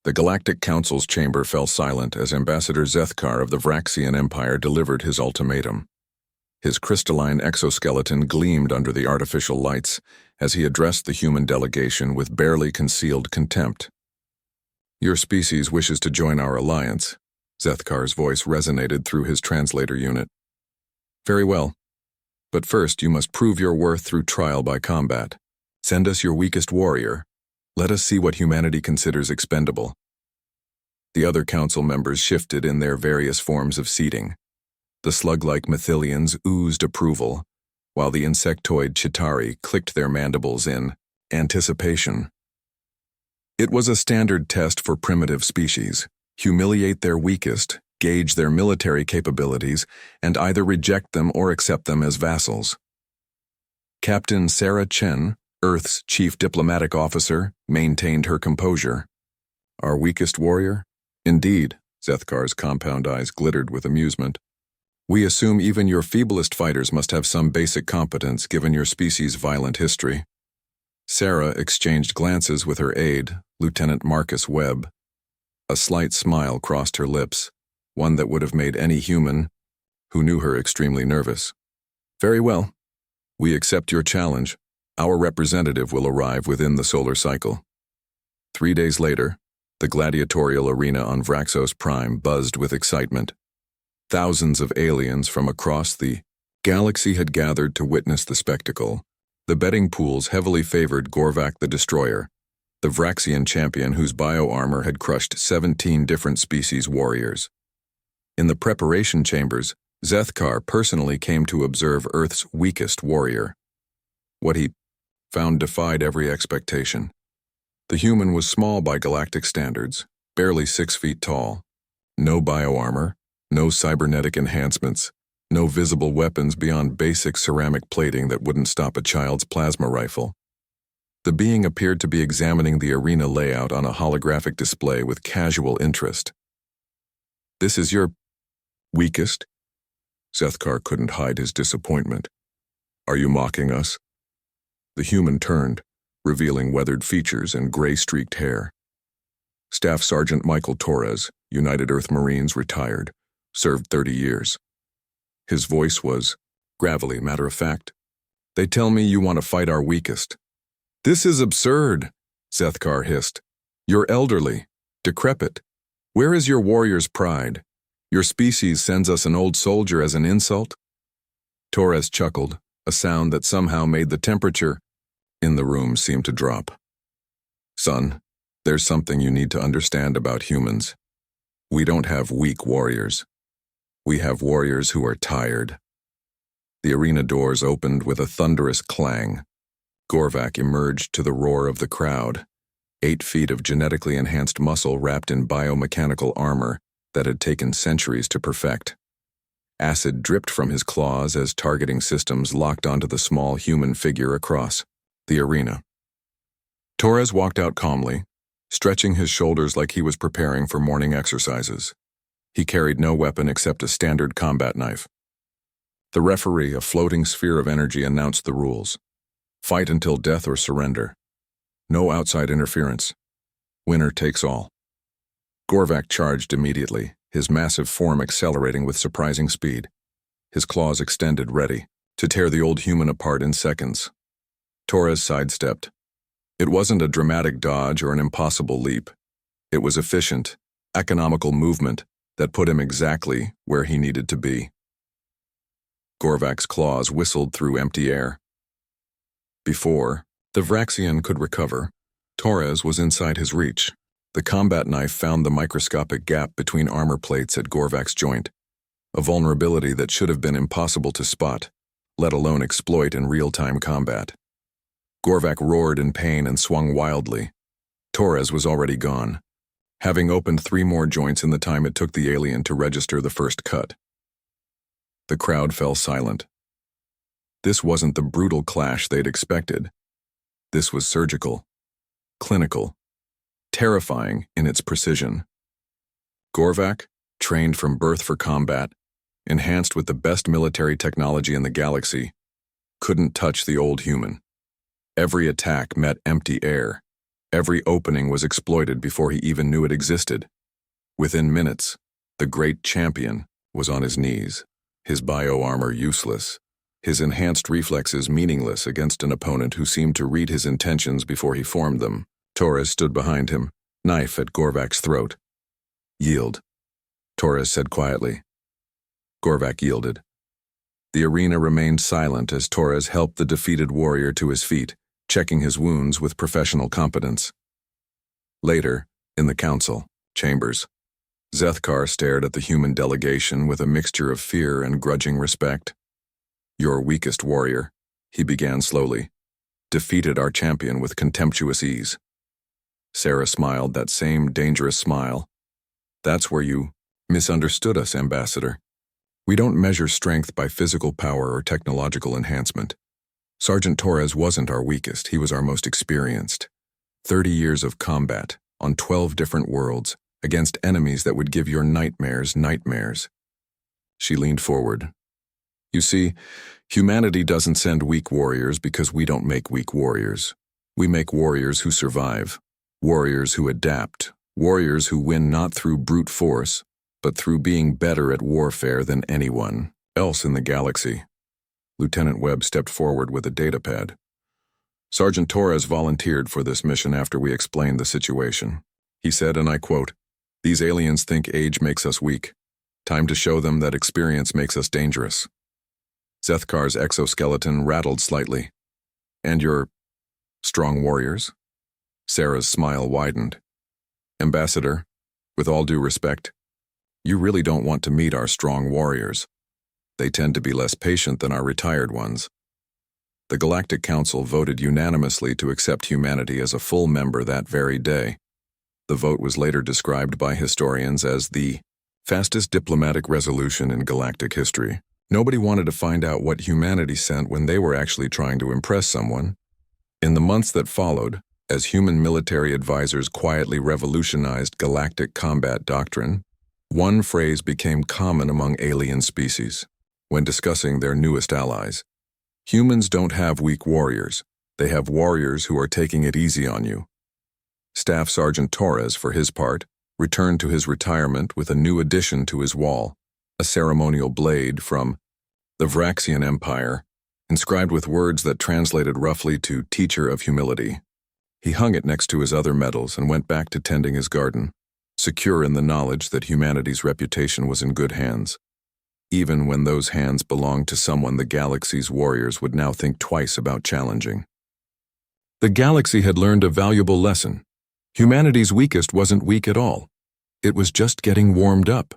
The Galactic Council's chamber fell silent as Ambassador Zethkar of the Vraxian Empire delivered his ultimatum. His crystalline exoskeleton gleamed under the artificial lights as he addressed the human delegation with barely concealed contempt. "Your species wishes to join our alliance," Zethkar's voice resonated through his translator unit. "Very well. But first you must prove your worth through trial by combat. Send us your weakest warrior. Let us see what humanity considers expendable." The other council members shifted in their various forms of seating. The slug-like Mathilians oozed approval, while the insectoid Chitauri clicked their mandibles in anticipation. It was a standard test for primitive species: humiliate their weakest, gauge their military capabilities, and either reject them or accept them as vassals. Captain Sarah Chen, Earth's chief diplomatic officer, maintained her composure. "Our weakest warrior? Indeed," Zethkar's compound eyes glittered with amusement. "We assume even your feeblest fighters must have some basic competence given your species' violent history." Sarah exchanged glances with her aide, Lieutenant Marcus Webb. A slight smile crossed her lips, one that would have made any human who knew her extremely nervous. "Very well. We accept your challenge. Our representative will arrive within the solar cycle." 3 days later, the gladiatorial arena on Vraxos Prime buzzed with excitement. Thousands of aliens from across the galaxy had gathered to witness the spectacle. The betting pools heavily favored Gorvak the Destroyer, the Vraxian champion whose bio-armor had crushed 17 different species warriors. In the preparation chambers, Zethkar personally came to observe Earth's weakest warrior. What he found defied every expectation. The human was small by galactic standards, barely 6 feet tall. No bio-armor, no cybernetic enhancements, no visible weapons beyond basic ceramic plating that wouldn't stop a child's plasma rifle. The being appeared to be examining the arena layout on a holographic display with casual interest. "This is your weakest?" Zethkar couldn't hide his disappointment. "Are you mocking us?" The human turned, revealing weathered features and gray-streaked hair. Staff Sergeant Michael Torres, United Earth Marines, retired, served 30 years. His voice was gravelly, matter-of-fact. "They tell me you want to fight our weakest." "This is absurd," Zethkar hissed. "You're elderly, decrepit. Where is your warrior's pride? Your species sends us an old soldier as an insult?" Torres chuckled, a sound that somehow made the temperature in the room seem to drop. "Son, there's something you need to understand about humans. We don't have weak warriors. We have warriors who are tired." The arena doors opened with a thunderous clang. Gorvak emerged to the roar of the crowd, 8 feet of genetically enhanced muscle wrapped in biomechanical armor that had taken centuries to perfect. Acid dripped from his claws as targeting systems locked onto the small human figure across the arena. Torres walked out calmly, stretching his shoulders like he was preparing for morning exercises. He carried no weapon except a standard combat knife. The referee, a floating sphere of energy, announced the rules. Fight until death or surrender. No outside interference. Winner takes all. Gorvak charged immediately, his massive form accelerating with surprising speed. His claws extended, ready to tear the old human apart in seconds. Torres sidestepped. It wasn't a dramatic dodge or an impossible leap. It was efficient, economical movement that put him exactly where he needed to be. Gorvak's claws whistled through empty air. Before the Vraxian could recover, Torres was inside his reach. The combat knife found the microscopic gap between armor plates at Gorvak's joint, a vulnerability that should have been impossible to spot, let alone exploit in real-time combat. Gorvak roared in pain and swung wildly. Torres was already gone, having opened 3 more joints in the time it took the alien to register the first cut. The crowd fell silent. This wasn't the brutal clash they'd expected. This was surgical, clinical, terrifying in its precision. Gorvak, trained from birth for combat, enhanced with the best military technology in the galaxy, couldn't touch the old human. Every attack met empty air. Every opening was exploited before he even knew it existed. Within minutes, the great champion was on his knees, his bio-armor useless, his enhanced reflexes meaningless against an opponent who seemed to read his intentions before he formed them. Torres stood behind him, knife at Gorvak's throat. "Yield," Torres said quietly. Gorvak yielded. The arena remained silent as Torres helped the defeated warrior to his feet, checking his wounds with professional competence. Later, in the council chambers, Zethkar stared at the human delegation with a mixture of fear and grudging respect. "Your weakest warrior," he began slowly, "defeated our champion with contemptuous ease." Sarah smiled that same dangerous smile. "That's where you misunderstood us, Ambassador. We don't measure strength by physical power or technological enhancement. Sergeant Torres wasn't our weakest, he was our most experienced. 30 years of combat, on 12 different worlds, against enemies that would give your nightmares." She leaned forward. "You see, humanity doesn't send weak warriors because we don't make weak warriors. We make warriors who survive, warriors who adapt, warriors who win not through brute force, but through being better at warfare than anyone else in the galaxy." Lieutenant Webb stepped forward with a datapad. "Sergeant Torres volunteered for this mission after we explained the situation. He said, and I quote, 'These aliens think age makes us weak. Time to show them that experience makes us dangerous.'" Zethkar's exoskeleton rattled slightly. "And your strong warriors?" Sarah's smile widened. "Ambassador, with all due respect, you really don't want to meet our strong warriors. They tend to be less patient than our retired ones." The Galactic Council voted unanimously to accept humanity as a full member that very day. The vote was later described by historians as the fastest diplomatic resolution in galactic history. Nobody wanted to find out what humanity sent when they were actually trying to impress someone. In the months that followed, as human military advisors quietly revolutionized galactic combat doctrine, one phrase became common among alien species when discussing their newest allies. "Humans don't have weak warriors. They have warriors who are taking it easy on you." Staff Sergeant Torres, for his part, returned to his retirement with a new addition to his wall, a ceremonial blade from the Vraxian Empire, inscribed with words that translated roughly to Teacher of Humility. He hung it next to his other medals and went back to tending his garden, secure in the knowledge that humanity's reputation was in good hands, even when those hands belonged to someone the galaxy's warriors would now think twice about challenging. The galaxy had learned a valuable lesson. Humanity's weakest wasn't weak at all. It was just getting warmed up.